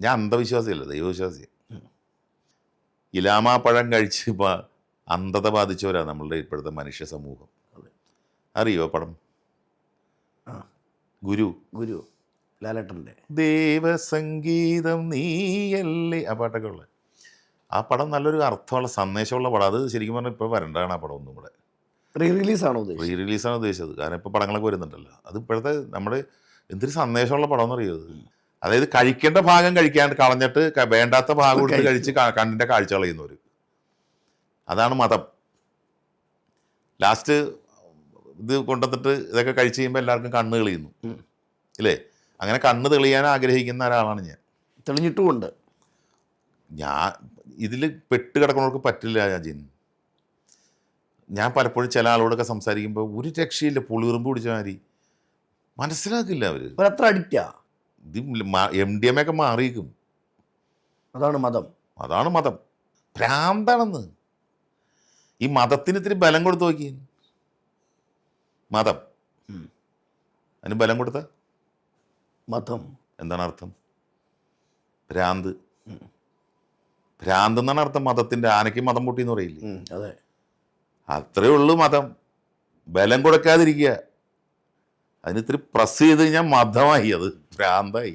ഞാൻ അന്ധവിശ്വാസിയല്ല, ദൈവവിശ്വാസിയാണ്. ഇലാമാപ്പഴം കഴിച്ച് ഇപ്പോൾ അന്ധത ബാധിച്ചവരാണ് നമ്മളുടെ ഇപ്പോഴത്തെ മനുഷ്യ സമൂഹം. അറിയോ പടം? ഗുരു. ഗുരു ലാലേട്ടൻ്റെ. ദേവസംഗീതം നീയല്ലേ, ആ പാട്ടൊക്കെ ഉള്ളത്. ആ പടം നല്ലൊരു അർത്ഥമുള്ള സന്ദേശമുള്ള പടം. അത് ശരിക്കും പറഞ്ഞാൽ ഇപ്പോൾ വരേണ്ടതാണ് ആ പടം ഒന്നും കൂടെ. റീ റിലീസാണ് ഉദ്ദേശിച്ചത്. കാരണം ഇപ്പോൾ പടങ്ങളൊക്കെ വരുന്നുണ്ടല്ലോ. അത് ഇപ്പോഴത്തെ നമ്മുടെ എന്തൊരു സന്ദേശമുള്ള പടം എന്നറിയോ അത്. അതായത് കഴിക്കേണ്ട ഭാഗം കഴിക്കാണ്ട് കളഞ്ഞിട്ട് വേണ്ടാത്ത ഭാഗം എടുത്ത് കഴിച്ച് കണ്ണിൻ്റെ കാഴ്ച കളയുന്നവർ. അതാണ് മതം. ലാസ്റ്റ് ഇത് കൊണ്ടുവന്നിട്ട് ഇതൊക്കെ കഴിച്ച് കഴിയുമ്പോൾ എല്ലാവർക്കും കണ്ണ് തെളിയുന്നു ഇല്ലേ? അങ്ങനെ കണ്ണ് തെളിയാൻ ആഗ്രഹിക്കുന്ന ഒരാളാണ് ഞാൻ. തെളിഞ്ഞിട്ടുമുണ്ട്. ഞാൻ ഇതിൽ പെട്ട് കിടക്കുന്നവർക്ക് പറ്റില്ല ജിൻ. ഞാൻ പലപ്പോഴും ചില ആളോടൊക്കെ സംസാരിക്കുമ്പോൾ ഒരു രക്ഷയില്ല, പുളിറുമ്പ് പിടിച്ച മാതിരി മനസ്സിലാക്കില്ല അവർ. അവരത്ര അഡിക്റ്റാ. ഇത് MDMA ഒക്കെ മാറിയിരിക്കും. അതാണ് മതം. ഭ്രാന്താണെന്ന്. ഈ മതത്തിന് ഇത്തിരി ബലം കൊടുത്ത് നോക്കി. മതം അതിന് ബലം കൊടുത്ത മതം എന്താണ് അർത്ഥം? ഭ്രാന്ത്. ഭ്രാന്ത് എന്നാണ് അർത്ഥം മതത്തിൻ്റെ. ആനയ്ക്ക് മതം പൊട്ടി എന്ന് പറയില്ലേ? അതെ, അത്രയേ ഉള്ളൂ മതം. ബലം കൊടുക്കാതിരിക്കുക. അതിന് ഇത്തിരി പ്രസ് ചെയ്ത് കഴിഞ്ഞാൽ മതമായി, അത് ഭ്രാന്തായി.